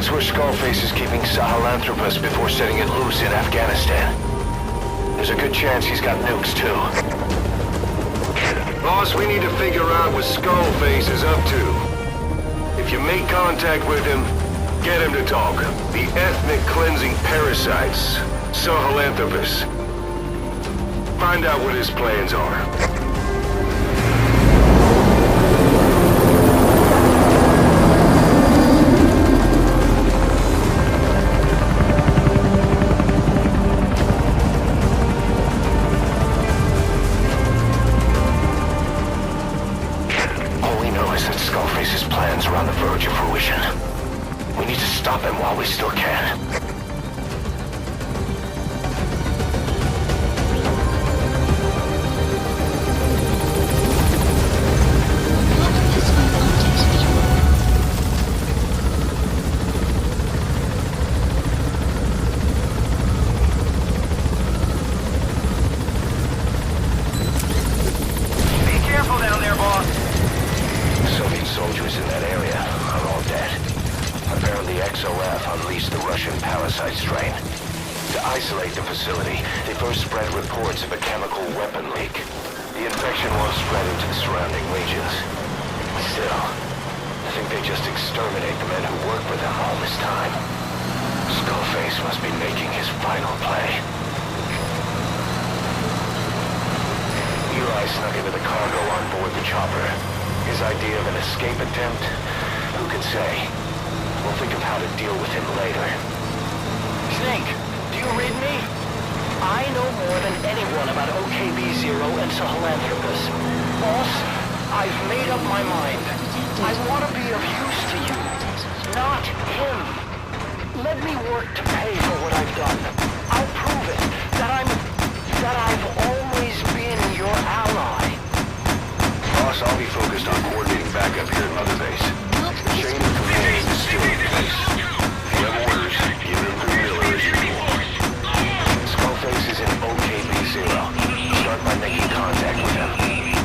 That's where Skullface is keeping Sahelanthropus before setting it loose in Afghanistan. There's a good chance he's got nukes, too. Boss, we need to figure out what Skullface is up to. If you make contact with him, get him to talk. The ethnic cleansing parasites, Sahelanthropus. Find out what his plans are. Skullface's plans are on the verge of fruition. We need to stop him while we still can. Soldiers in that area are all dead. Apparently XOF unleashed the Russian parasite strain. To isolate the facility, they first spread reports of a chemical weapon leak. The infection won't spread into the surrounding regions. Still, I think they just exterminate the men who work for them all this time. Skullface must be making his final play. Eli snuck into the cargo on board the chopper. His idea of an escape attempt? Who can say? We'll think of how to deal with him later. Snake, do you read me? I know more than anyone about OKB-0 and Sahelanthropus. Boss, I've made up my mind. I want to be of use to you, not him. Let me work to pay for what I've done. I'll prove it, that I've always been your ally. Boss, I'll be focused on coordinating backup here at Mother Base. The chain of command is still in place. If you have orders, give them to Miller as usual. Skullface is in OKB-0. Start by making contact with him.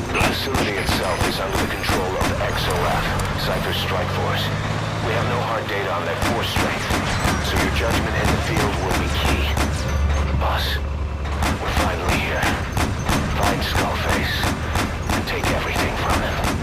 The facility itself is under the control of the XOF, Cypher Strike Force. We have no hard data on their force strength, so your judgment in the field will be key. Boss, we're finally here. Find Skullface. Take everything from him.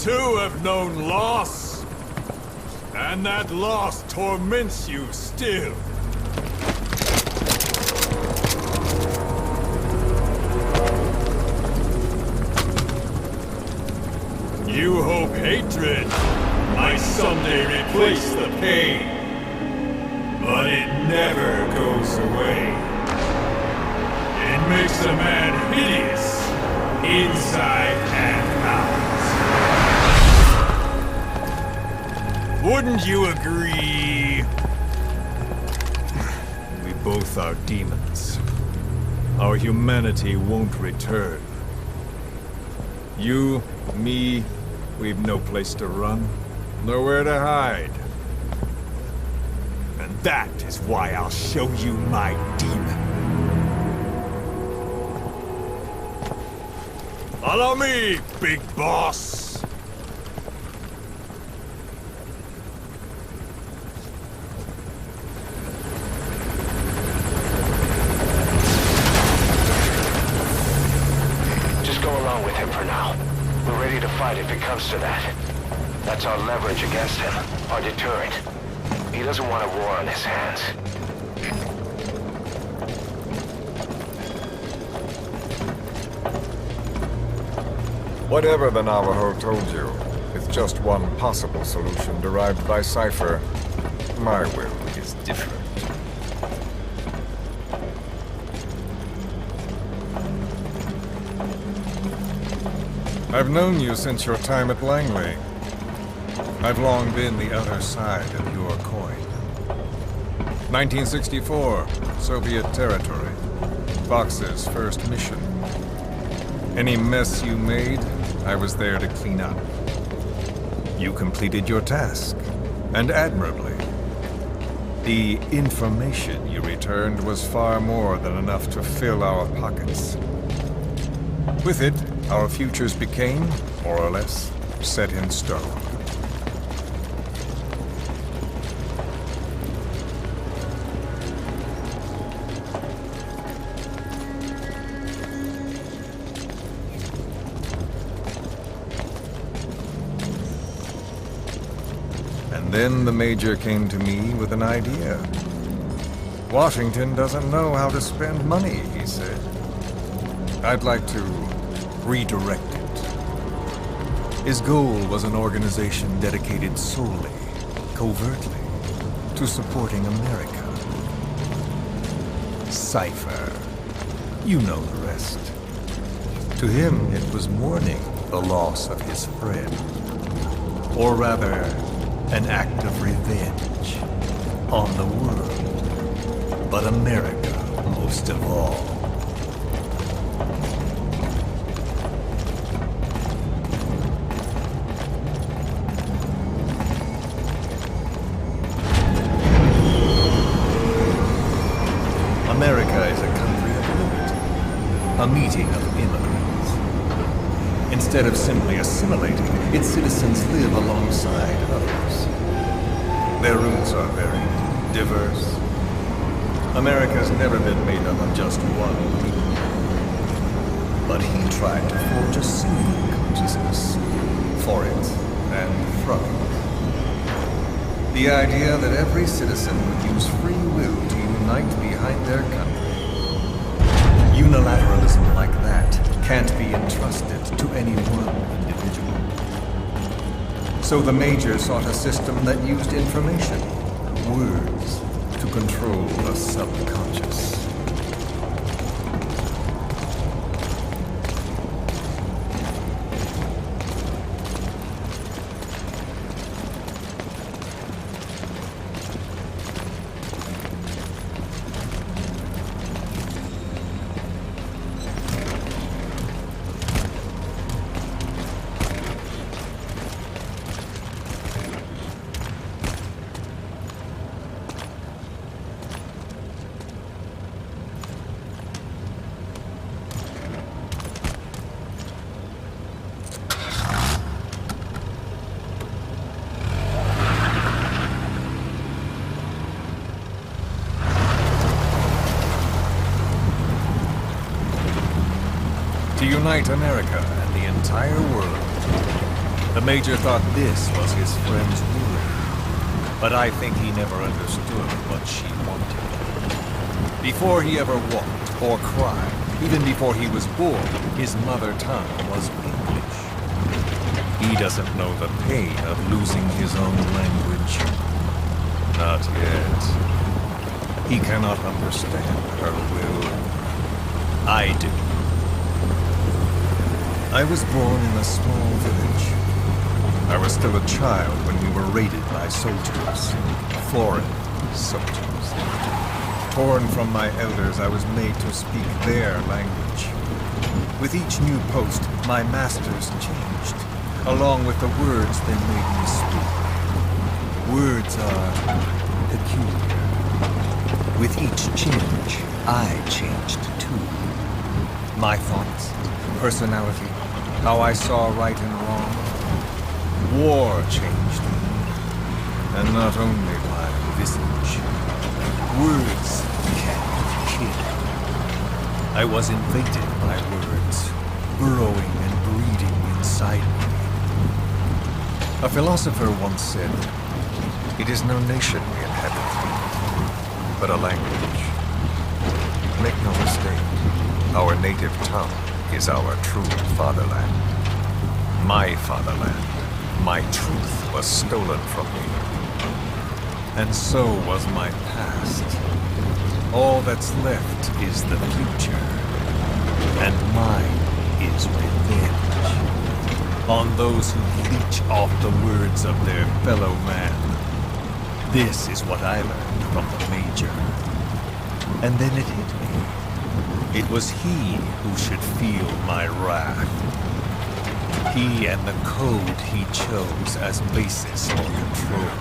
too have known loss. And that loss torments you still. hope hatred might someday replace the pain. But it never goes away. It makes a man hideous, inside and out. Wouldn't you agree? We both are demons. Our humanity won't return. You, me, we've no place to run, nowhere to hide. And that is why I'll show you my demon. Follow me, big boss! Just go along with him for now. We're ready to fight if it comes to that. That's our leverage against him, our deterrent. He doesn't want a war on his hands. Whatever the Navajo told you, it's just one possible solution derived by Cypher. My will is different. I've known you since your time at Langley. I've long been the other side of your coin. 1964, Soviet territory. Fox's first mission. Any mess you made, I was there to clean up. You completed your task, and admirably. The information you returned was far more than enough to fill our pockets. With it, our futures became, more or less, set in stone. Then the Major came to me with an idea. Washington doesn't know how to spend money, he said. I'd like to redirect it. His goal was an organization dedicated solely, covertly, to supporting America. Cypher. You know the rest. To him, it was mourning the loss of his friend. Or rather, an act of revenge on the world, but America most of all. America is a country of liberty, a meeting of immigrants. Instead of simply assimilating, its citizens live alongside others. Their roots are very diverse. America's never been made up of just one people. But he tried to forge a single consciousness for it and from it. The idea that every citizen would use free will to unite behind their country. Unilateralism like that can't be entrusted to any one individual. So the Major sought a system that used information, words, to control the subconscious. To unite America and the entire world. The Major thought this was his friend's ruin. But I think he never understood what she wanted. Before he ever walked or cried, even before he was born, his mother tongue was English. He doesn't know the pain of losing his own language. Not yet. He cannot understand her will. I do. I was born in a small village. I was still a child when we were raided by soldiers. Foreign soldiers. Torn from my elders, I was made to speak their language. With each new post, my masters changed, along with the words they made me speak. Words are peculiar. With each change, I changed too. My thoughts, personality, how I saw right and wrong. War changed me, and not only my visage. Words can kill. I was invaded by words, burrowing and breeding inside me. A philosopher once said, "It is no nation we inhabit, but a language." Make no mistake, our native tongue is our true fatherland. My fatherland, my truth was stolen from me. And so was my past. All that's left is the future. And mine is revenge. On those who leech off the words of their fellow man. This is what I learned from the Major. And then it hit me. It was he who should feel my wrath. He and the code he chose as basis for control.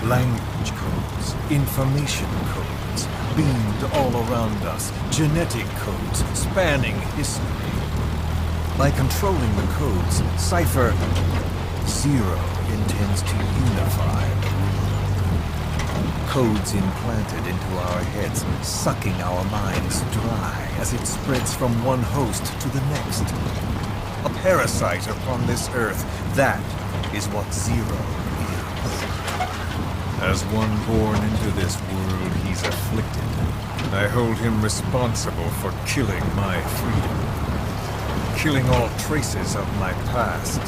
Language codes, information codes, beamed all around us, genetic codes spanning history. By controlling the codes, Cypher Zero intends to unify the world. Codes implanted into our heads, sucking our minds dry as it spreads from one host to the next. A parasite upon this earth, that is what Zero is. As one born into this world, he's afflicted. I hold him responsible for killing my freedom. Killing all traces of my past.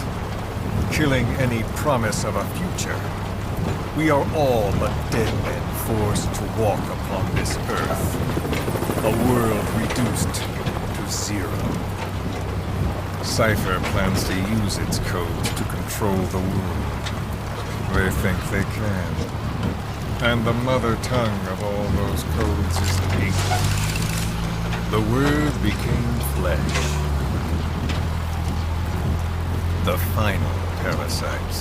Killing any promise of a future. We are all but dead men forced to walk upon this earth. A world reduced to zero. Cypher plans to use its codes to control the world. They think they can. And the mother tongue of all those codes is English. The word became flesh. The final parasite.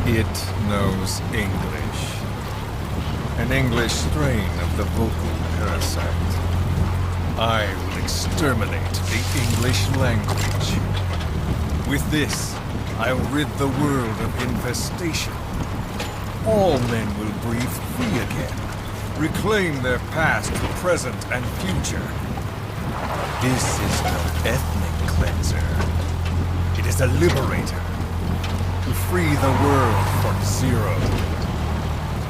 It knows English. An English strain of the vocal parasite. I will exterminate the English language. With this, I'll rid the world of infestation. All men will breathe free again, reclaim their past, present, and future. This is no ethnic cleanser. It is a liberator. To free the world from Zero.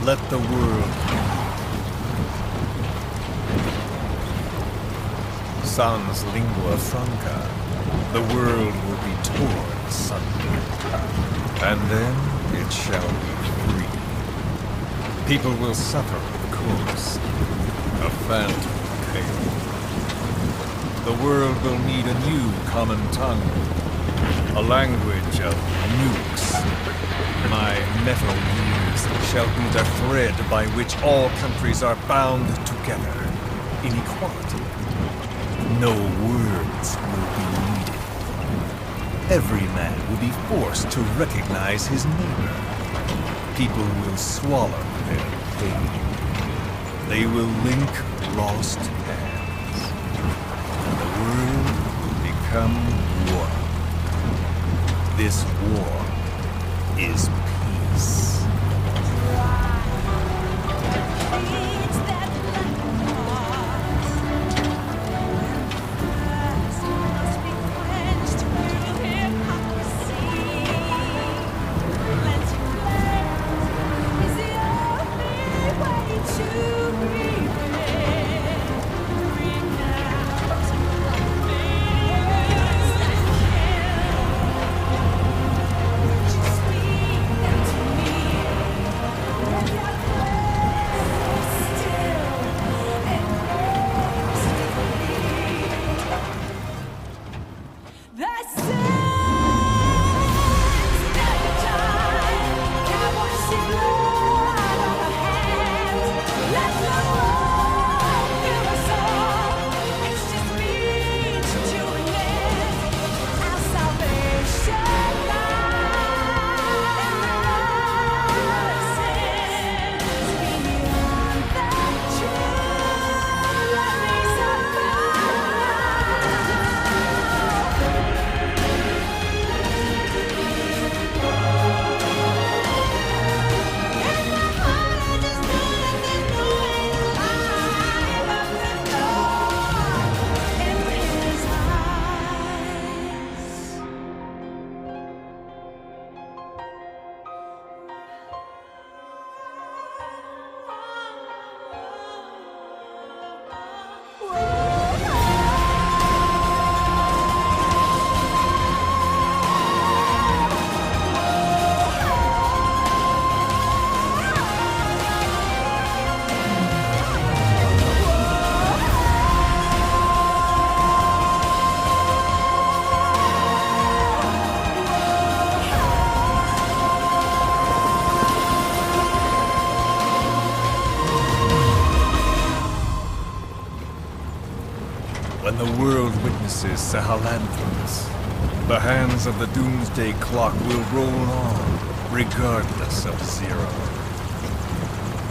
Let the world Sans lingua franca, the world will be torn asunder. And then it shall be free. People will suffer, of course. A phantom pain. The world will need a new common tongue. A language of nukes. My metal years shall be the thread by which all countries are bound together in equality. No words will be needed. Every man will be forced to recognize his neighbor. People will swallow their pain. They will link lost hands. And the world will become one. This war is peace. the world witnesses Sahelanthropus, the hands of the doomsday clock will roll on, regardless of Zero.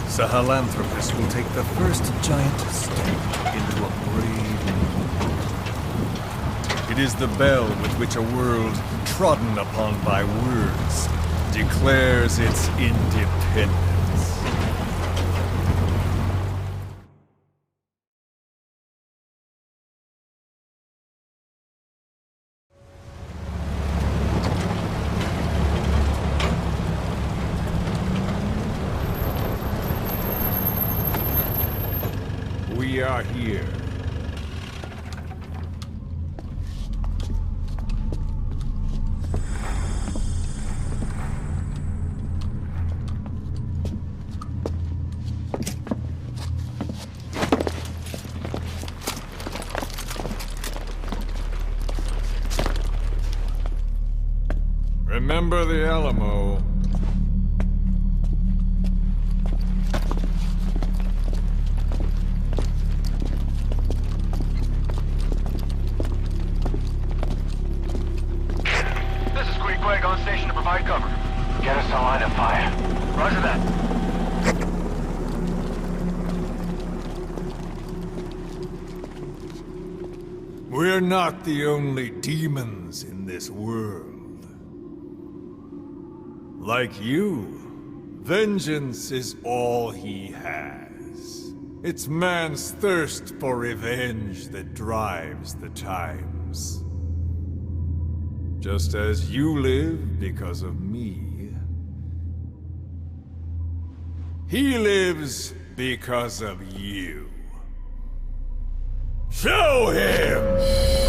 Sahelanthropus will take the first giant step into a brave new world. It is the bell with which a world trodden upon by words declares its independence. We are here. Remember the Alamo. On station to provide cover. Get us a line of fire. Roger that. We're not the only demons in this world. Like you, vengeance is all he has. It's man's thirst for revenge that drives the times. Just as you live because of me, he lives because of you. Show him!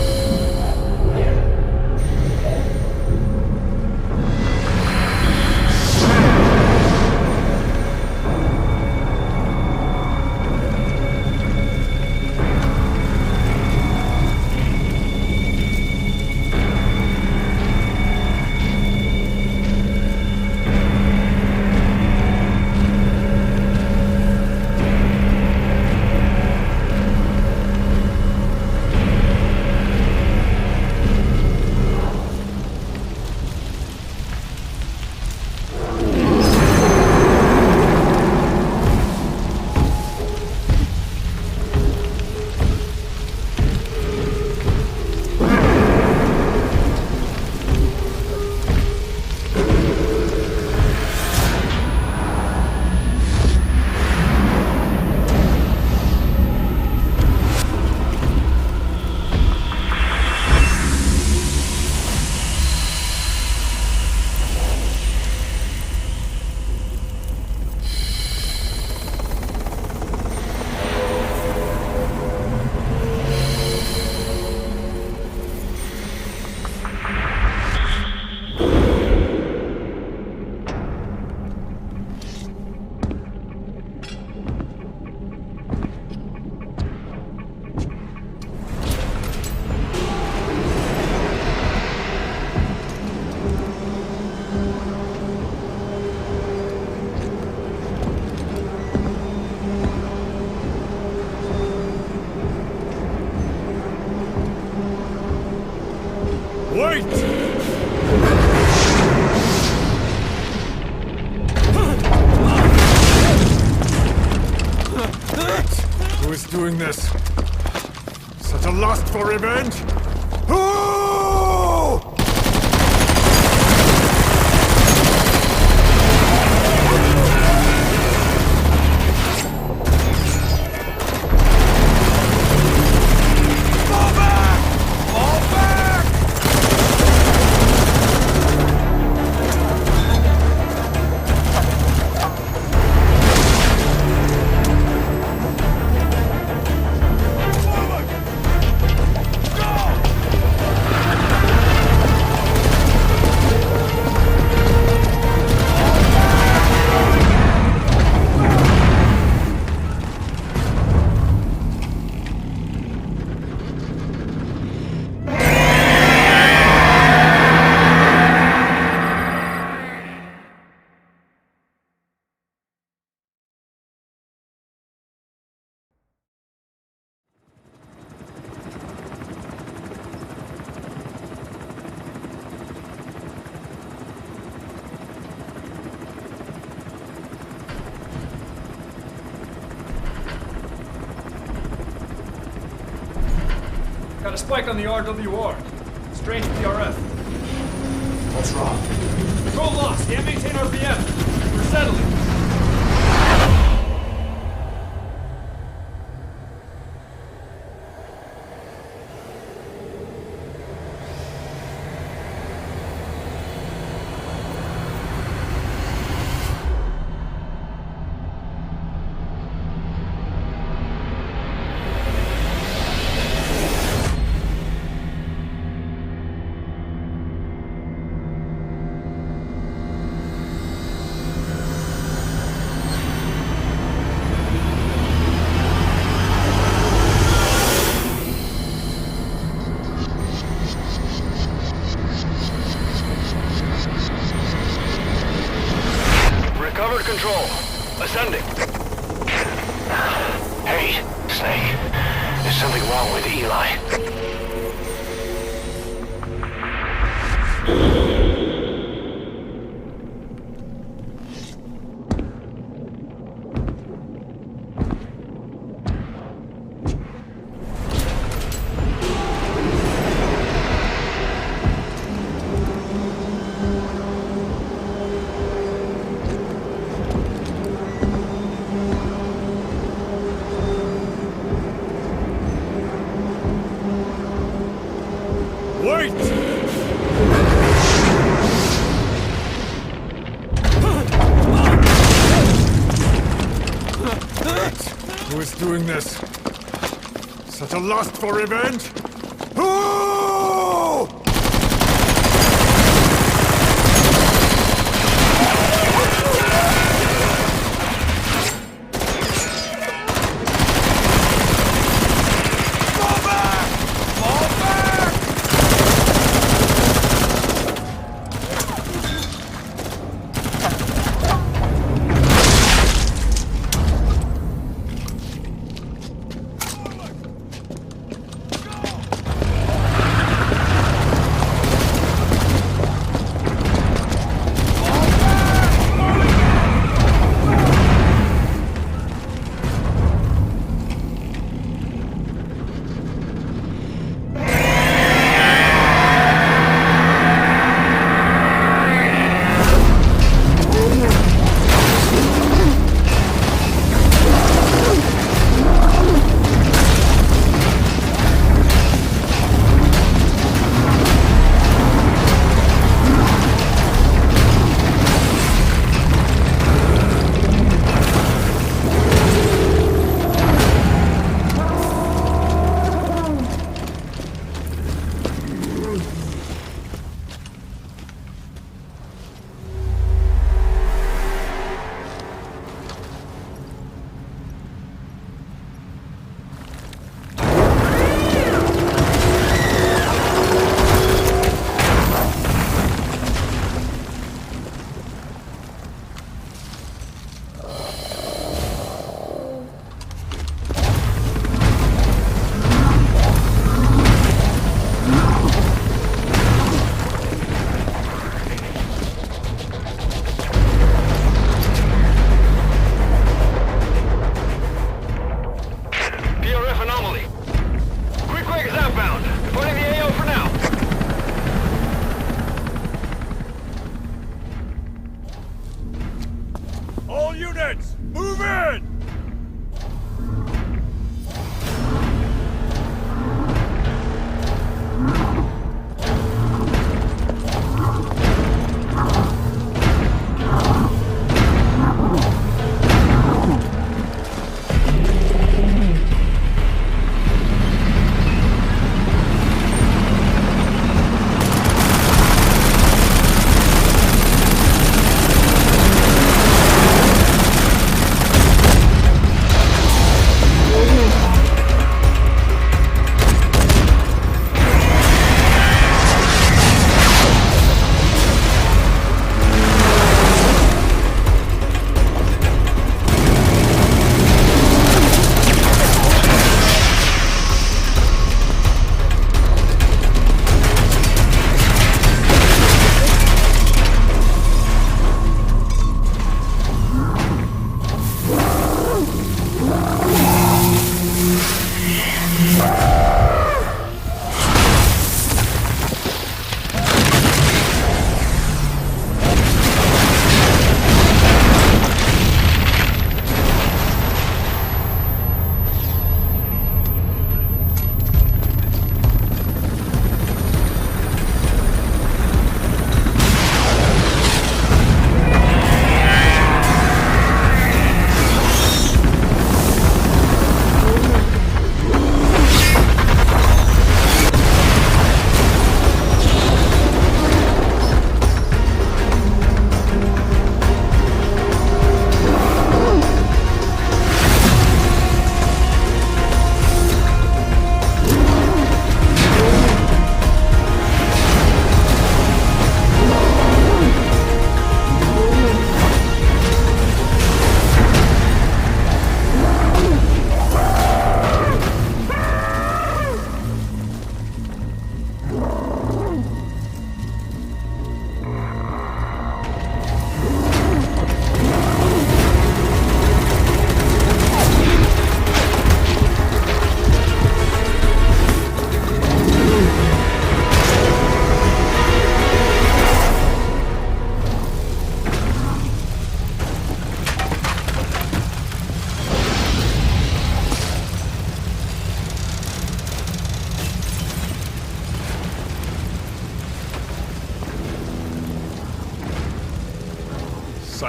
Wait! Who is doing this? Such a lust for revenge? Who? Got a spike on the RWR. Strange PRF. What's wrong? Control lost. Can't maintain RPM. We're settling. Recovered control. Ascending. Hey, Snake. There's something wrong with Eli. Wait! Who is doing this? Such a lust for revenge? Who? Units, move in!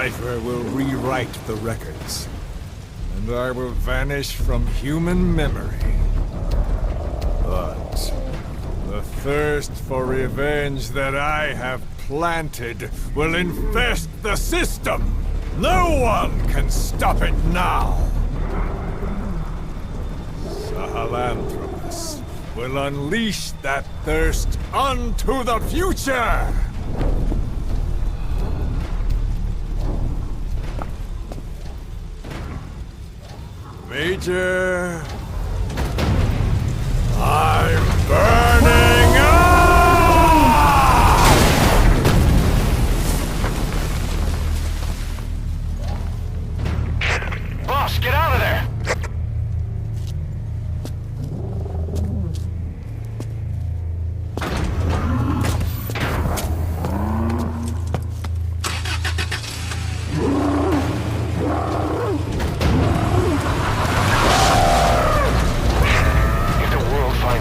Cypher will rewrite the records, and I will vanish from human memory. But the thirst for revenge that I have planted will infest the system. No one can stop it now. Sahelanthropus will unleash that thirst onto the future! Major... I'm burning up! Boss, get out of there!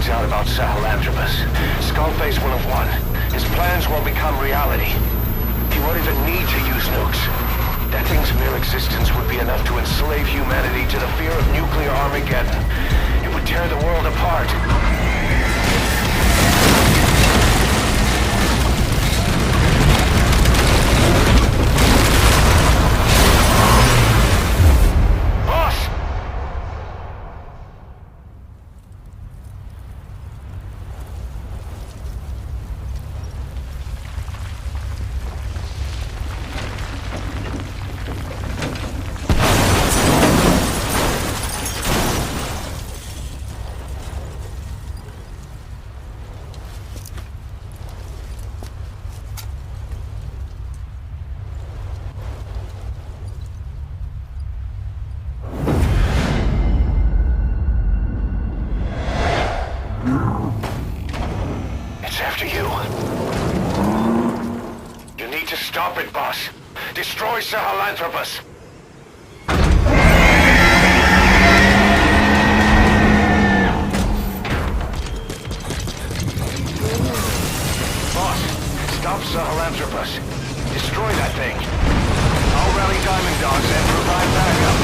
Out about Sahelanthropus. Skullface will have won. His plans will become reality. He won't even need to use nukes. That thing's mere existence would be enough to enslave humanity to the fear of nuclear Armageddon. It would tear the world apart. Stop it, boss. Destroy Sahelanthropus. Boss, stop Sahelanthropus. Destroy that thing. I'll rally Diamond Dogs and provide backup.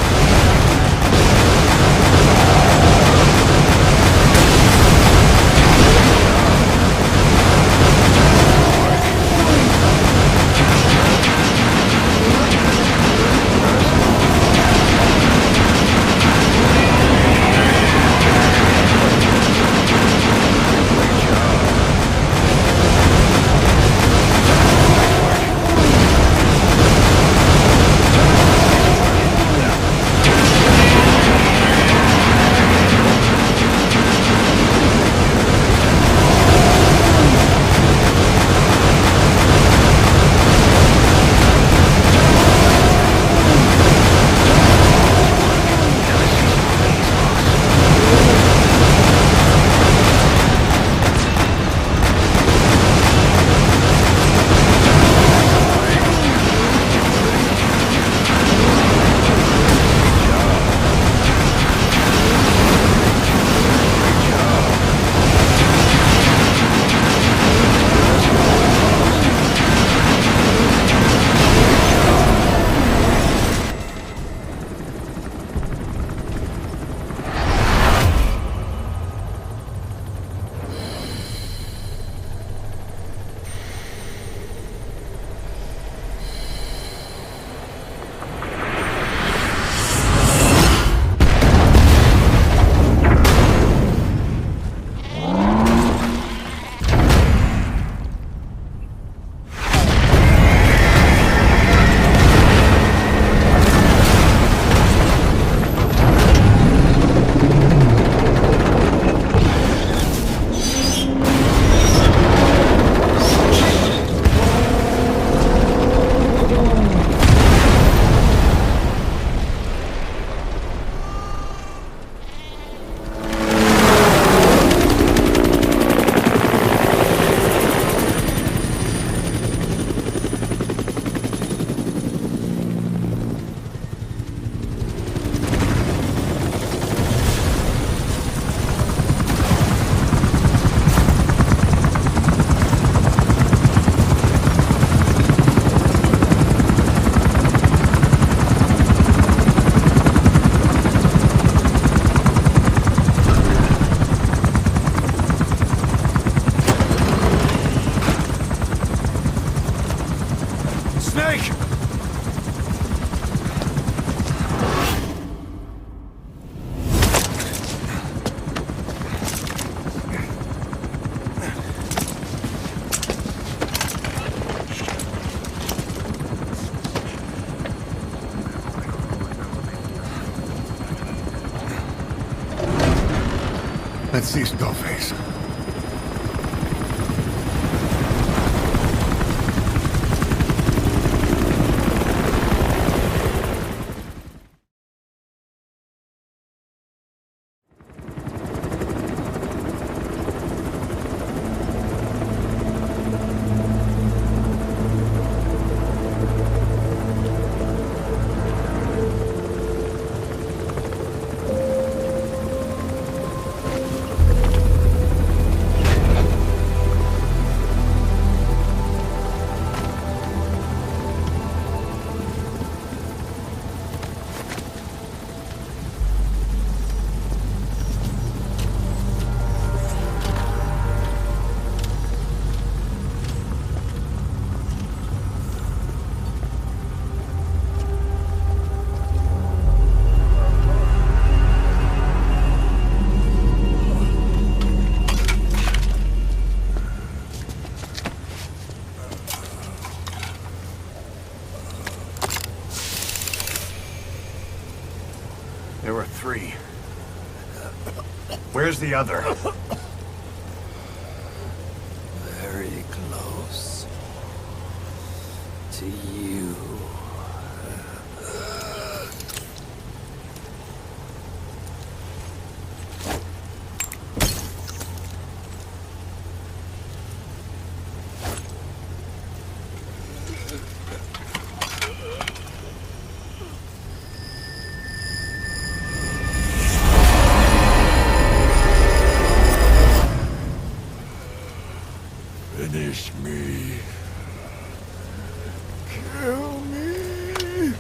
Let's see Skullface. There were 3. Where's the other? Very close to you. Finish me. Kill me.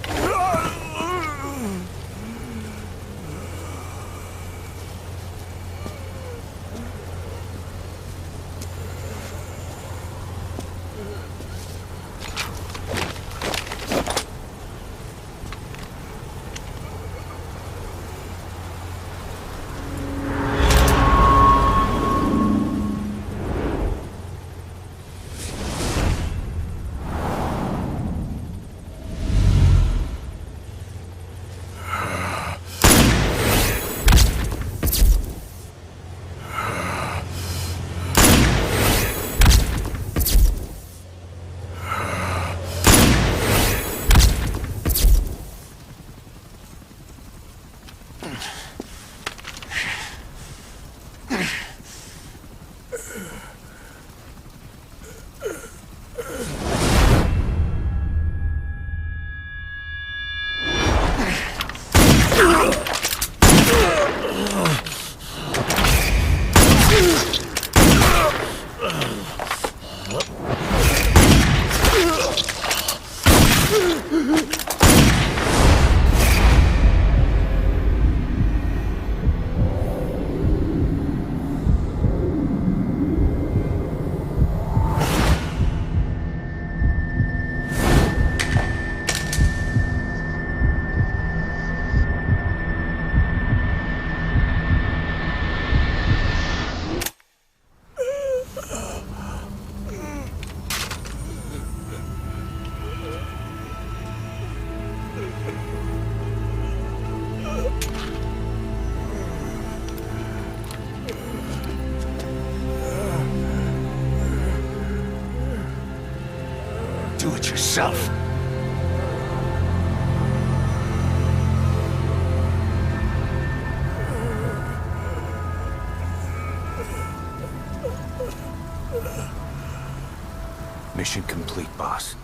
Do it yourself. Mission complete, boss.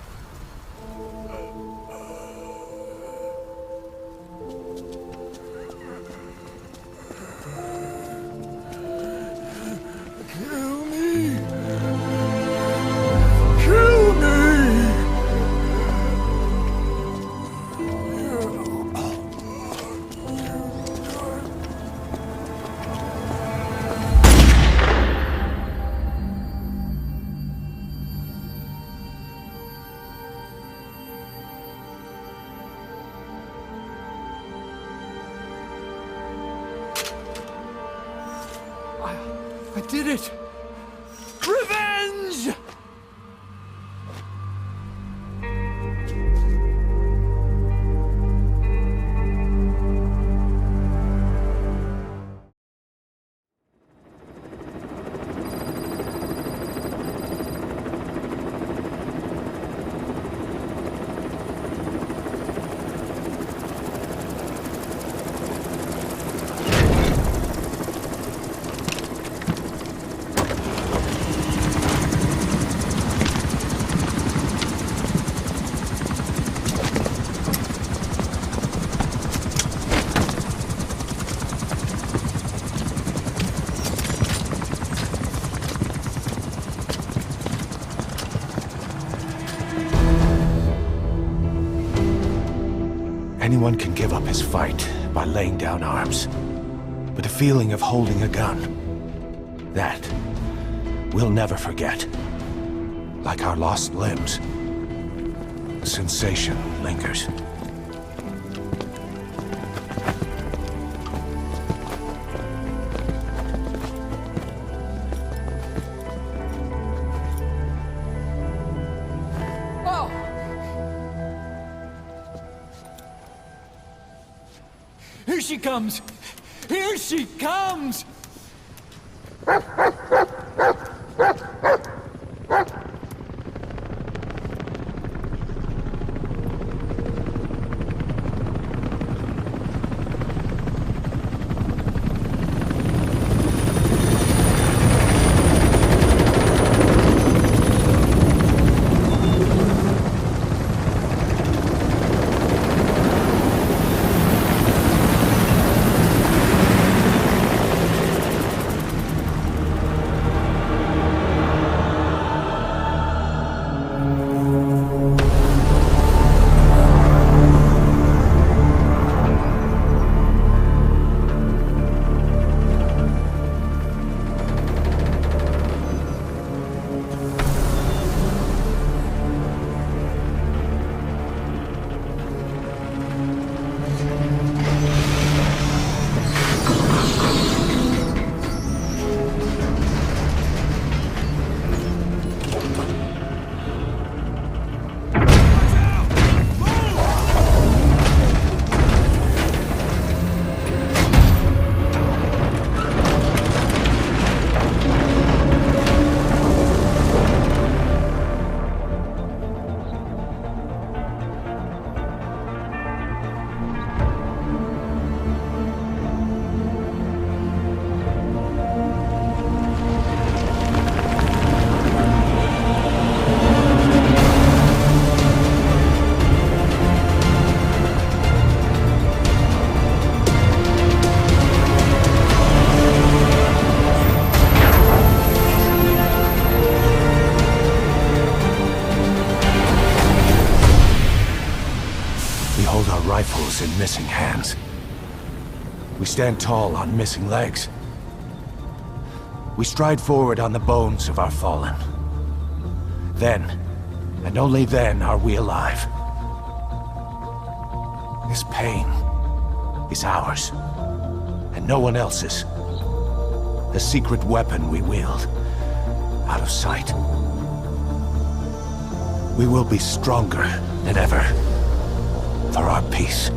Kill me. Kill me. I did it! Revenge! Anyone can give up his fight by laying down arms. But the feeling of holding a gun, that we'll never forget. Like our lost limbs. The sensation lingers. Here she comes! Here she comes! Rifles in missing hands. We stand tall on missing legs. We stride forward on the bones of our fallen. Then, and only then, are we alive. This pain is ours, and no one else's. The secret weapon we wield, out of sight. We will be stronger than ever. For our peace.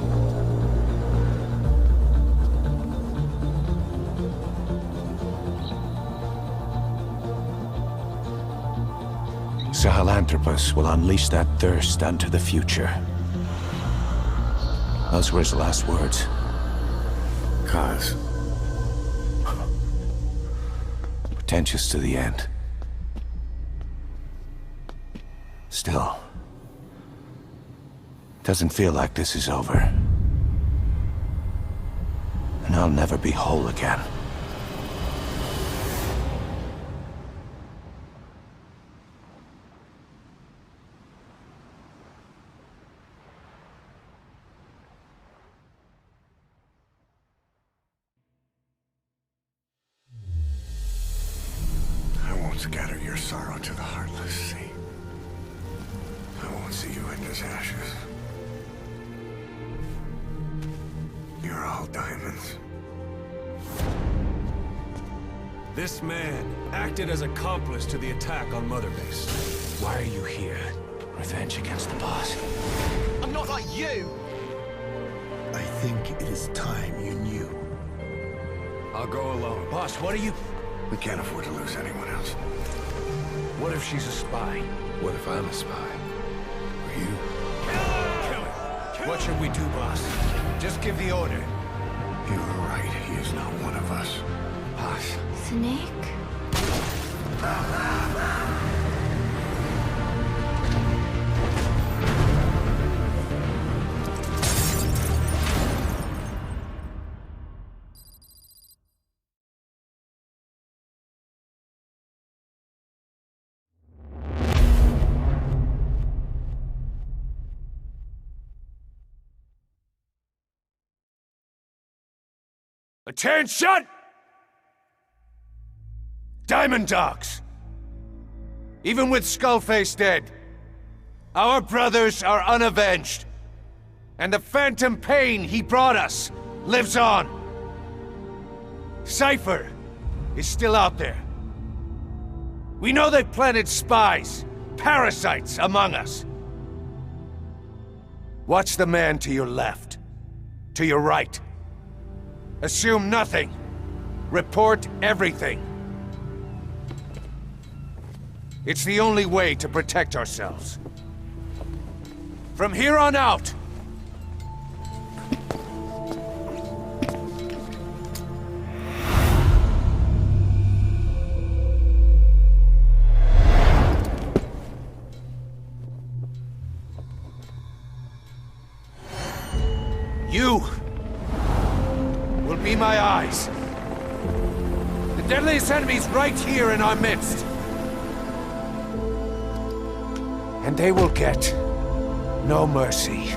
Sahelanthropus will unleash that thirst unto the future. Those were his last words. Cause. Pretentious to the end. Still. Doesn't feel like this is over. And I'll never be whole again. I won't scatter your sorrow to the heartless sea. I won't see you in his ashes. You're all diamonds. This man acted as accomplice to the attack on Mother Base. Why are you here? Revenge against the boss. I'm not like you! I think it is time you knew. I'll go alone. Boss, what are you... We can't afford to lose anyone else. What if she's a spy? What if I'm a spy? Or you? Kill her. What should we do, boss? Just give the order. You were right. He is not one of us. Boss. Snake? Attention! Diamond Dogs! Even with Skullface dead, our brothers are unavenged. And the phantom pain he brought us lives on. Cypher is still out there. We know they've planted spies, parasites among us. Watch the man to your left, to your right. Assume nothing. Report everything. It's the only way to protect ourselves. From here on out, you will be my eyes. The deadliest enemy's right here in our midst. And they will get no mercy.